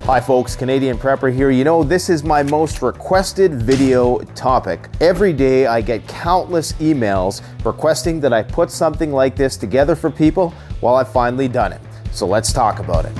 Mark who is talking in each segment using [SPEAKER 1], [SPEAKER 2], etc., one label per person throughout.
[SPEAKER 1] Hi folks, Canadian Prepper here. You know, this is my most requested video topic. Every day I get countless emails requesting that I put something like this together for people. Well, I've finally done it. So let's talk about it.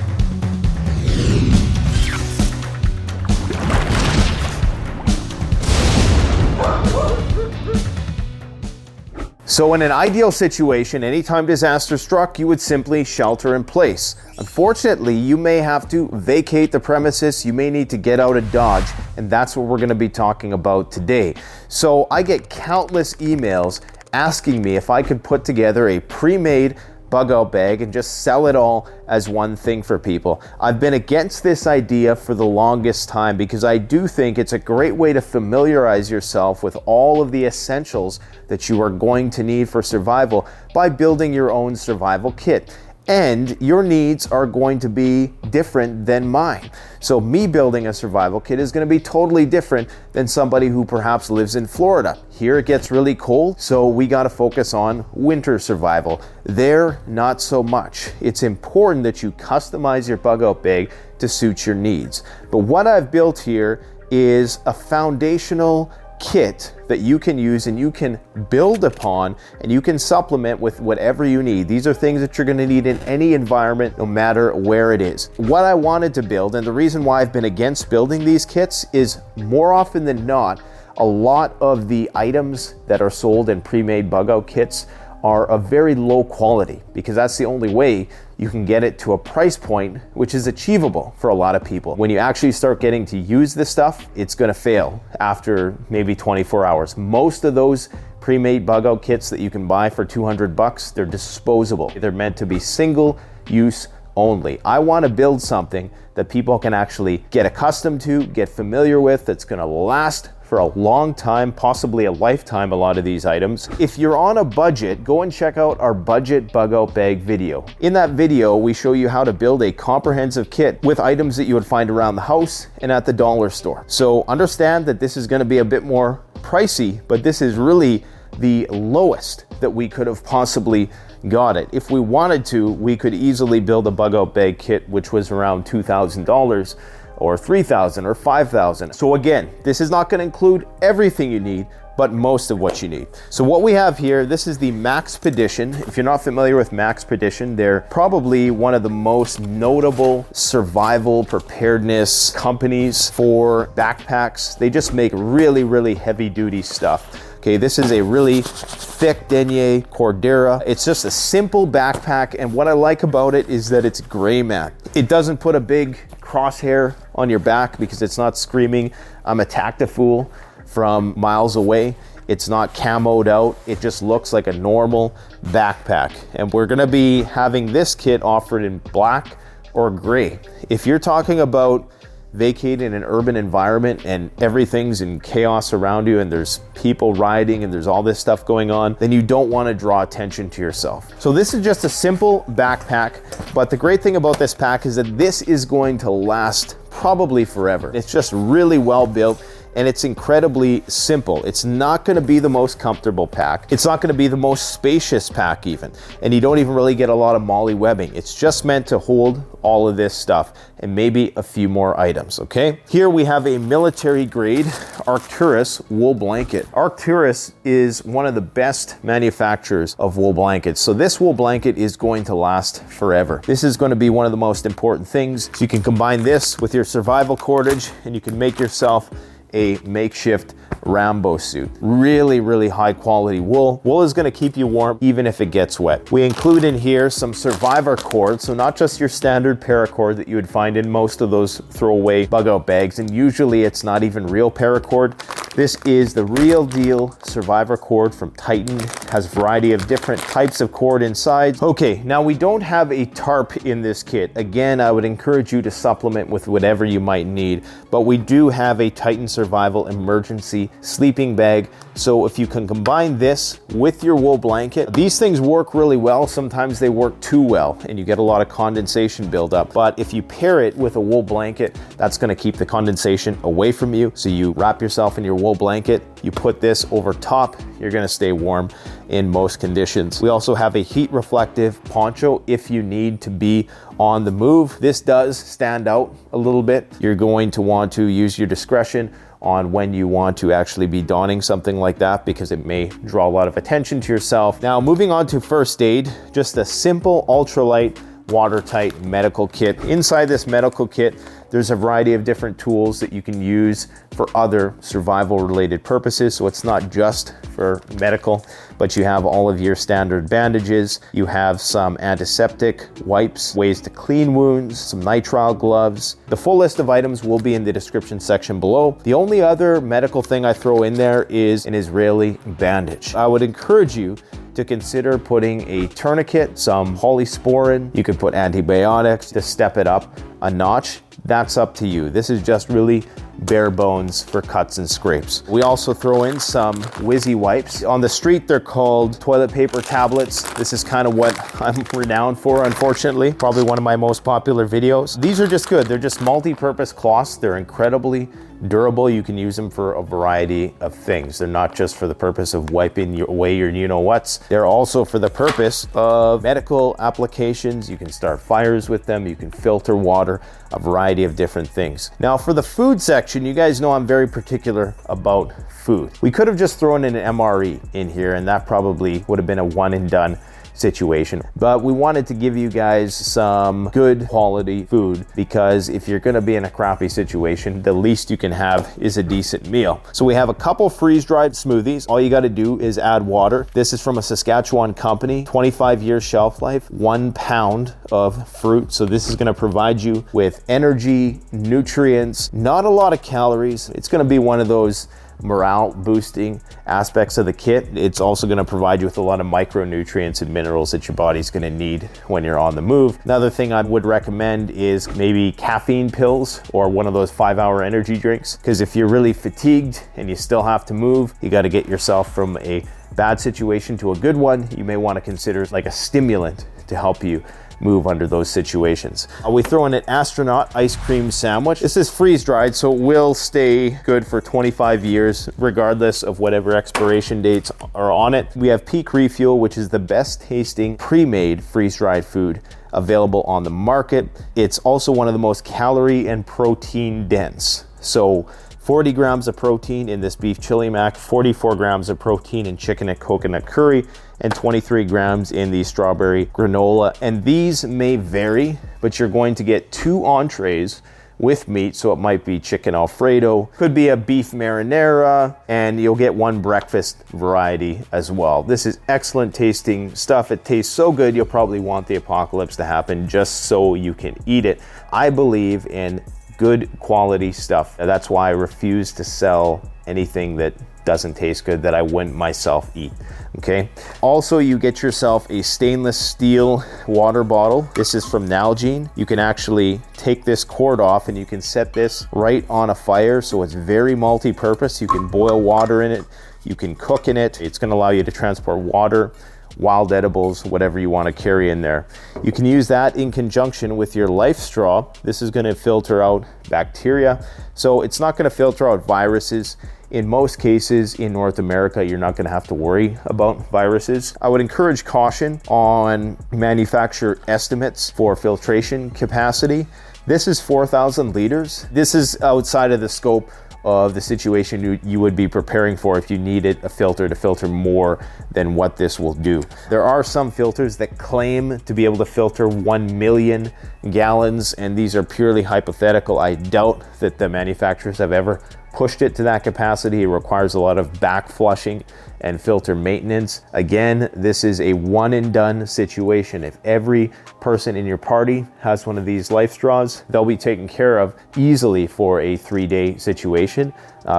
[SPEAKER 1] So in an ideal situation, anytime disaster struck, you would simply shelter in place. Unfortunately, you may have to vacate the premises, you may need to get out of Dodge, and that's what we're going to be talking about today. So I get countless emails asking me if I could put together a pre-made bug-out bag and just sell it all as one thing for people. I've been against this idea for the longest time because I do think it's a great way to familiarize yourself with all of the essentials that you are going to need for survival by building your own survival kit. And your needs are going to be different than mine. So me building a survival kit is going to be totally different than somebody who perhaps lives in Florida. Here it gets really cold, so we got to focus on winter survival. There, not so much. It's important that you customize your bug out bag to suit your needs. But what I've built here is a foundational kit that you can use and you can build upon, and you can supplement with whatever you need. These are things that you're going to need in any environment, no matter where it is. What I wanted to build, and the reason why I've been against building these kits, is more often than not, a lot of the items that are sold in pre-made bug out kits are of very low quality, because that's the only way you can get it to a price point which is achievable for a lot of people. When you actually start getting to use this stuff, it's gonna fail after maybe 24 hours. Most of those pre-made bug out kits that you can buy for 200 bucks, they're disposable. They're meant to be single use only. I want to build something that people can actually get accustomed to, get familiar with, that's gonna last for a long time, possibly a lifetime, a lot of these items. If you're on a budget, go and check out our budget bug out bag video. In that video, we show you how to build a comprehensive kit with items that you would find around the house and at the dollar store. So understand that this is gonna be a bit more pricey, but this is really the lowest that we could have possibly got it. If we wanted to, we could easily build a bug out bag kit which was around $2,000 or $3,000 or $5,000. So again, this is not going to include everything you need, but most of what you need. So what we have here, this is the Maxpedition. If you're not familiar with Maxpedition, they're probably one of the most notable survival preparedness companies for backpacks. They just make really, really heavy duty stuff. Okay, this is a really thick denier Cordera. It's just a simple backpack, and what I like about it is that it's Grayman. It doesn't put a big crosshair on your back because it's not screaming, "I'm a tactifool" from miles away. It's not camoed out. It just looks like a normal backpack. And we're gonna be having this kit offered in black or gray. If you're talking about vacating an urban environment and everything's in chaos around you and there's people riding and there's all this stuff going on, then you don't want to draw attention to yourself. So this is just a simple backpack, but the great thing about this pack is that this is going to last probably forever. It's just really well built and it's incredibly simple. It's not going to be the most comfortable pack. It's not going to be the most spacious pack even. And you don't even really get a lot of MOLLE webbing. It's just meant to hold all of this stuff and maybe a few more items, okay? Here we have a military grade Arcturus wool blanket. Arcturus is one of the best manufacturers of wool blankets. So this wool blanket is going to last forever. This is going to be one of the most important things. So you can combine this with your survival cordage and you can make yourself a makeshift Rambo suit. Really, really high quality wool. Wool is gonna keep you warm even if it gets wet. We include in here some SurvivorCord, so not just your standard paracord that you would find in most of those throwaway bug out bags, and usually it's not even real paracord. This is the real deal SurvivorCord from Titan. Has a variety of different types of cord inside. Okay, now we don't have a tarp in this kit. Again, I would encourage you to supplement with whatever you might need, but we do have a Titan Survival Emergency sleeping bag. So if you can combine this with your wool blanket, these things work really well. Sometimes they work too well and you get a lot of condensation buildup. But if you pair it with a wool blanket, that's gonna keep the condensation away from you. So you wrap yourself in your wool wool blanket. You put this over top, you're gonna stay warm in most conditions. We also have a heat reflective poncho if you need to be on the move. This does stand out a little bit. You're going to want to use your discretion on when you want to actually be donning something like that, because it may draw a lot of attention to yourself. Now, moving on to first aid, just a simple ultralight watertight medical kit. Inside this medical kit, there's a variety of different tools that you can use for other survival related purposes. So it's not just for medical, but you have all of your standard bandages. You have some antiseptic wipes, ways to clean wounds, some nitrile gloves. The full list of items will be in the description section below. The only other medical thing I throw in there is an Israeli bandage. I would encourage you to consider putting a tourniquet, some polysporin. You could put antibiotics to step it up a notch. That's up to you. This is just really bare bones for cuts and scrapes. We also throw in some Whizzy wipes. On the street, they're called toilet paper tablets. This is kind of what I'm renowned for, unfortunately. Probably one of my most popular videos. These are just good. They're just multi-purpose cloths. They're incredibly durable. You can use them for a variety of things. They're not just for the purpose of wiping away your you-know-whats. They're also for the purpose of medical applications. You can start fires with them. You can filter water, a variety of different things. Now, for the food section, you guys know I'm very particular about food. We could have just thrown in an MRE in here, and that probably would have been a one and done situation, but we wanted to give you guys some good quality food, because if you're going to be in a crappy situation, the least you can have is a decent meal. So we have a couple freeze-dried smoothies. All you got to do is add water. This is from a Saskatchewan company, 25 years shelf life, 1 pound of fruit. So this is going to provide you with energy, nutrients, not a lot of calories. It's going to be one of those morale boosting aspects of the kit. It's also going to provide you with a lot of micronutrients and minerals that your body's going to need when you're on the move. Another thing I would recommend is maybe caffeine pills or one of those 5-hour energy drinks, because if you're really fatigued and you still have to move, you got to get yourself from a bad situation to a good one. You may want to consider like a stimulant to help you move under those situations. We throw in an Astronaut ice cream sandwich. This is freeze dried, so it will stay good for 25 years, regardless of whatever expiration dates are on it. We have Peak Refuel, which is the best tasting pre-made freeze dried food available on the market. It's also one of the most calorie and protein dense. So 40 grams of protein in this beef chili mac, 44 grams of protein in chicken and coconut curry, and 23 grams in the strawberry granola. And these may vary, but you're going to get 2 entrees with meat. So it might be chicken Alfredo, could be a beef marinara, and you'll get 1 breakfast variety as well. This is excellent tasting stuff. It tastes so good, you'll probably want the apocalypse to happen just so you can eat it. I believe in good quality stuff. That's why I refuse to sell anything that doesn't taste good that I wouldn't myself eat. Okay. Also, you get yourself a stainless steel water bottle. This is from Nalgene. You can actually take this cord off and you can set this right on a fire. So it's very multi-purpose. You can boil water in it. You can cook in it. It's going to allow you to transport water, wild edibles, whatever you want to carry in there. You can use that in conjunction with your Lifestraw. This is going to filter out bacteria. So it's not going to filter out viruses. In most cases in North America, you're not going to have to worry about viruses. I would encourage caution on manufacturer estimates for filtration capacity. This is 4,000 liters. This is outside of the scope of the situation you would be preparing for if you needed a filter to filter more than what this will do. There are some filters that claim to be able to filter 1 million gallons, and these are purely hypothetical. I doubt that the manufacturers have ever pushed it to that capacity. It requires a lot of back flushing and filter maintenance. Again, this is a one and done situation. If every person in your party has one of these Lifestraws, they'll be taken care of easily for a 3-day situation,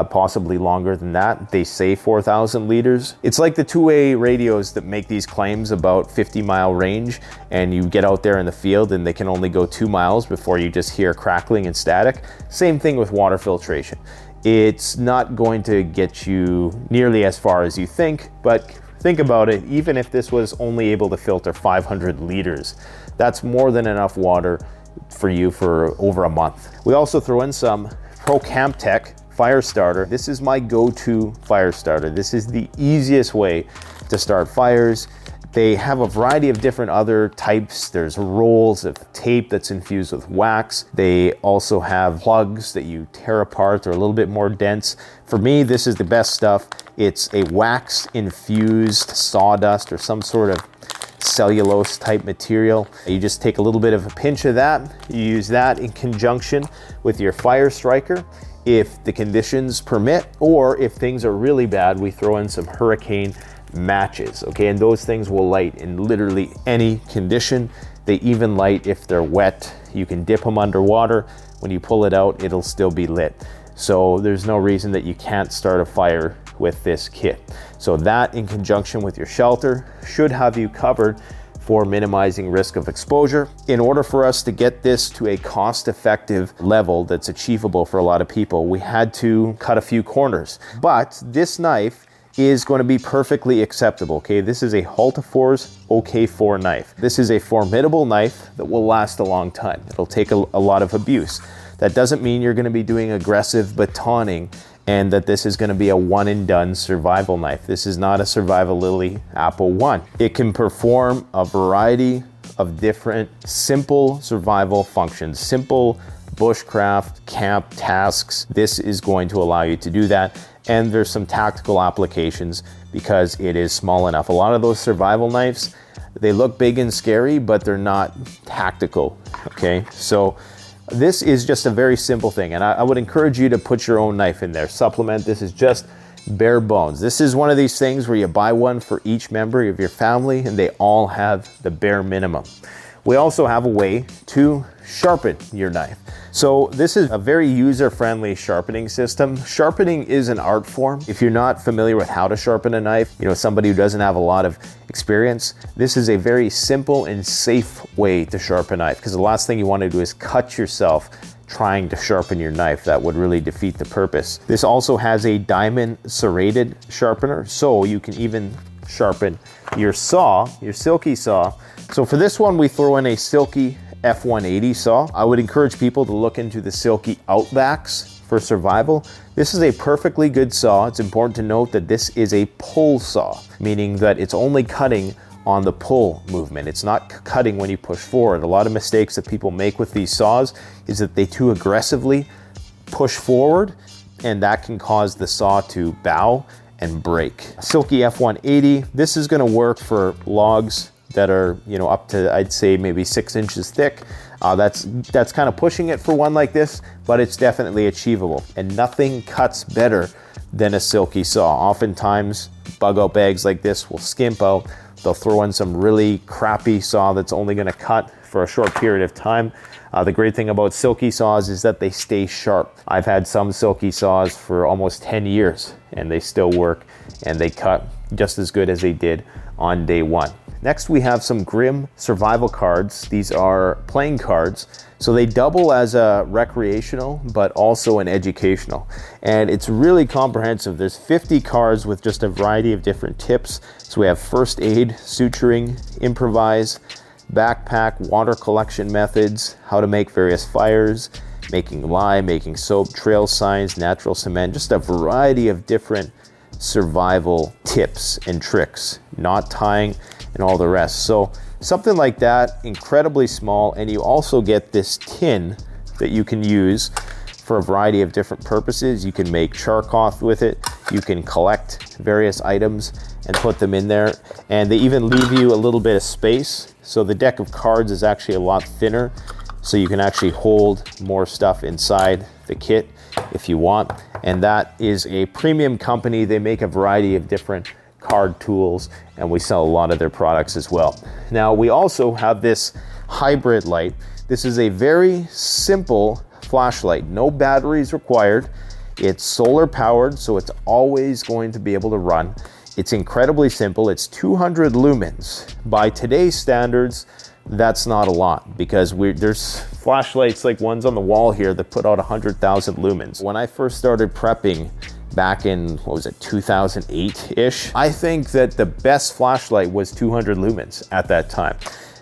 [SPEAKER 1] possibly longer than that. They say 4,000 liters. It's like the two-way radios that make these claims about 50-mile range, and you get out there in the field and they can only go 2 miles before you just hear crackling and static. Same thing with water filtration. It's not going to get you nearly as far as you think, but think about it. Even if this was only able to filter 500 liters, that's more than enough water for you for over a month. We also throw in some Pro Camp Tech fire starter, this is my go-to fire starter. This is the easiest way to start fires. They have a variety of different other types. There's rolls of tape that's infused with wax. They also have plugs that you tear apart. They're a little bit more dense. For me, this is the best stuff. It's a wax infused sawdust or some sort of cellulose type material. You just take a little bit of a pinch of that. You use that in conjunction with your fire striker if the conditions permit, or if things are really bad, we throw in some hurricane matches, okay? And those things will light in literally any condition. They even light if they're wet. You can dip them underwater. When you pull it out, it'll still be lit. So there's no reason that you can't start a fire with this kit. So that, in conjunction with your shelter, should have you covered for minimizing risk of exposure. In order for us to get this to a cost-effective level that's achievable for a lot of people, we had to cut a few corners. But this knife is going to be perfectly acceptable, okay? This is a Hultafors OK4 knife. This is a formidable knife that will last a long time. It'll take a lot of abuse. That doesn't mean you're going to be doing aggressive batoning and that this is going to be a one and done survival knife. This is not a Survival Lily Apple One. It can perform a variety of different simple survival functions, simple bushcraft, camp tasks. This is going to allow you to do that. And there's some tactical applications because it is small enough. A lot of those survival knives, they look big and scary, but they're not tactical, okay? So this is just a very simple thing, and I would encourage you to put your own knife in there. Supplement, this is just bare bones. This is one of these things where you buy one for each member of your family and they all have the bare minimum. We also have a way to sharpen your knife. So this is a very user-friendly sharpening system. Sharpening is an art form. If you're not familiar with how to sharpen a knife, you know, somebody who doesn't have a lot of experience, this is a very simple and safe way to sharpen a knife, because the last thing you want to do is cut yourself trying to sharpen your knife. That would really defeat the purpose. This also has a diamond serrated sharpener, so you can even sharpen your saw, your Silky saw. So for this one, we throw in a Silky F180 saw. I would encourage people to look into the Silky Outbacks for survival. This is a perfectly good saw. It's important to note that this is a pull saw, meaning that it's only cutting on the pull movement. It's not cutting when you push forward. A lot of mistakes that people make with these saws is that they too aggressively push forward, and that can cause the saw to bow and break. Silky F180, this is gonna work for logs that are, you know, up to, I'd say, maybe 6 inches thick. That's kind of pushing it for one like this, but it's definitely achievable. And nothing cuts better than a Silky saw. Oftentimes, bug-out bags like this will skimp out. They'll throw in some really crappy saw that's only gonna cut for a short period of time. The great thing about Silky saws is that they stay sharp. I've had some Silky saws for almost 10 years and they still work and they cut just as good as they did on day one. Next, we have some Grim survival cards. These are playing cards. So they double as a recreational, but also an educational. And it's really comprehensive. There's 50 cards with just a variety of different tips. So we have first aid, suturing, improvise, backpack, water collection methods, how to make various fires, making lye, making soap, trail signs, natural cement, just a variety of different survival tips and tricks, knot tying, and all the rest. So something like that, incredibly small, and you also get this tin that you can use for a variety of different purposes. You can make charcoal with it, you can collect various items and put them in there, and they even leave you a little bit of space. So the deck of cards is actually a lot thinner, so you can actually hold more stuff inside the kit if you want. And that is a premium company. They make a variety of different card tools, and we sell a lot of their products as well. Now, we also have this HybridLight. This is a very simple flashlight, no batteries required. It's solar powered, so it's always going to be able to run. It's incredibly simple. It's 200 lumens. By today's standards, that's not a lot, because there's flashlights like ones on the wall here that put out 100,000 lumens. When I first started prepping back in, what was it, 2008-ish, I think that the best flashlight was 200 lumens at that time.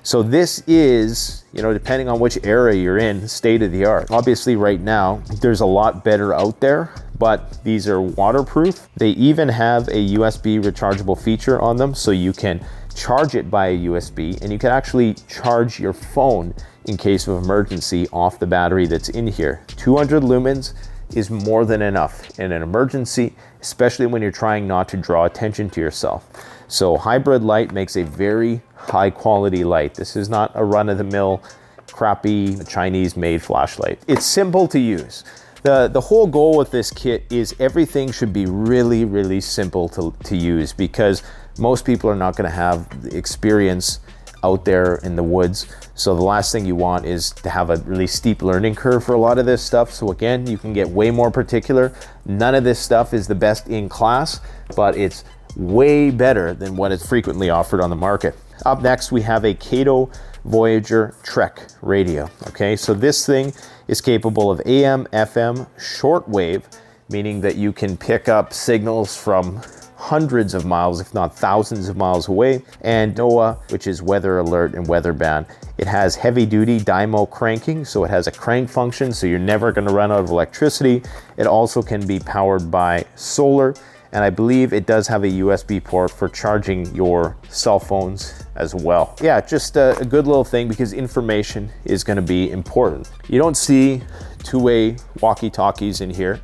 [SPEAKER 1] So this is, you know, depending on which era you're in, state of the art. Obviously right now, there's a lot better out there, but these are waterproof. They even have a USB rechargeable feature on them, so you can charge it by a USB, and you can actually charge your phone in case of emergency off the battery that's in here. 200 lumens is more than enough in an emergency, especially when you're trying not to draw attention to yourself. So HybridLight makes a very high quality light. This is not a run-of-the-mill crappy Chinese-made flashlight. It's simple to use. The whole goal with this kit is everything should be really, really simple to use, because most people are not going to have the experience out there in the woods. So the last thing you want is to have a really steep learning curve for a lot of this stuff. So again, you can get way more particular. None of this stuff is the best in class, but it's way better than what is frequently offered on the market. Up next, we have a Kaito Voyager Trek radio. Okay, so this thing is capable of AM, FM, shortwave, meaning that you can pick up signals from hundreds of miles, if not thousands of miles away, and NOAA, which is weather alert and weather band. It has heavy duty dymo cranking, so it has a crank function, so you're never going to run out of electricity. It also can be powered by solar, and I believe it does have a USB port for charging your cell phones as well. Yeah, just a good little thing, because information is going to be important. You don't see two-way walkie-talkies in here.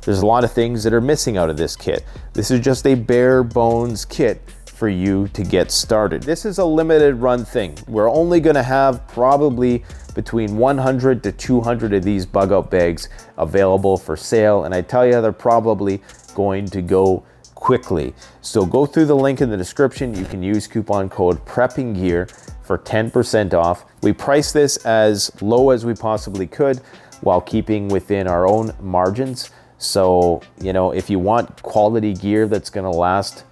[SPEAKER 1] There's a lot of things that are missing out of this kit. This is just a bare bones kit for you to get started. This is a limited run thing. We're only gonna have probably between 100 to 200 of these Bugout bags available for sale, and I tell you, they're probably going to go quickly. So go through the link in the description. You can use coupon code PREPPINGGEAR for 10% off. We priced this as low as we possibly could while keeping within our own margins. So, you know, if you want quality gear that's going to last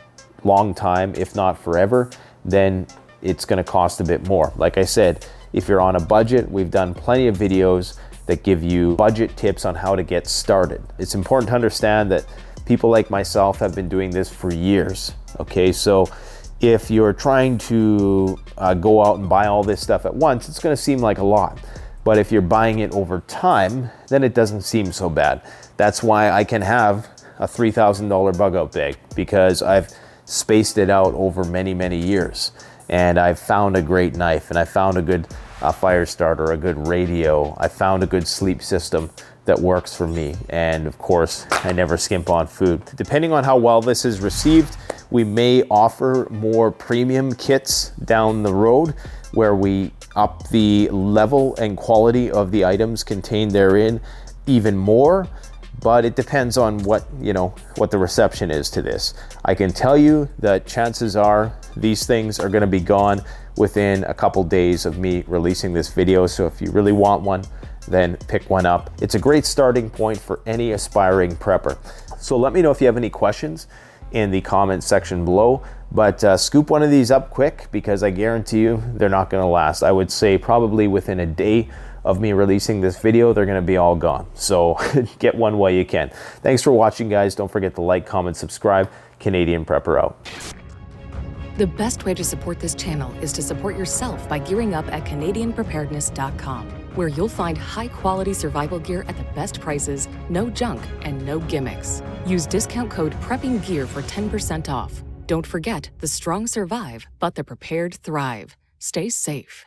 [SPEAKER 1] long time, if not forever, then it's going to cost a bit more. Like I said, if you're on a budget, we've done plenty of videos that give you budget tips on how to get started. It's important to understand that people like myself have been doing this for years. Okay, so if you're trying to go out and buy all this stuff at once, it's going to seem like a lot. But if you're buying it over time, then it doesn't seem so bad. That's why I can have a $3,000 Bugout bag, because I've spaced it out over many, many years. And I've found a great knife, and I found a good fire starter, a good radio. I found a good sleep system that works for me. And of course, I never skimp on food. Depending on how well this is received, we may offer more premium kits down the road, where we up the level and quality of the items contained therein even more. But it depends on what the reception is to this. I can tell you that chances are these things are going to be gone within a couple days of me releasing this video. So if you really want one, then pick one up. It's a great starting point for any aspiring prepper. So let me know if you have any questions in the comments section below, but scoop one of these up quick, because I guarantee you they're not going to last. I would say probably within a day of me releasing this video, they're going to be all gone. So get one while you can. Thanks for watching, guys. Don't forget to like, comment, subscribe. Canadian Prepper out.
[SPEAKER 2] The best way to support this channel is to support yourself by gearing up at CanadianPreparedness.com, where you'll find high-quality survival gear at the best prices, no junk, and no gimmicks. Use discount code PREPPINGGEAR for 10% off. Don't forget, the strong survive, but the prepared thrive. Stay safe.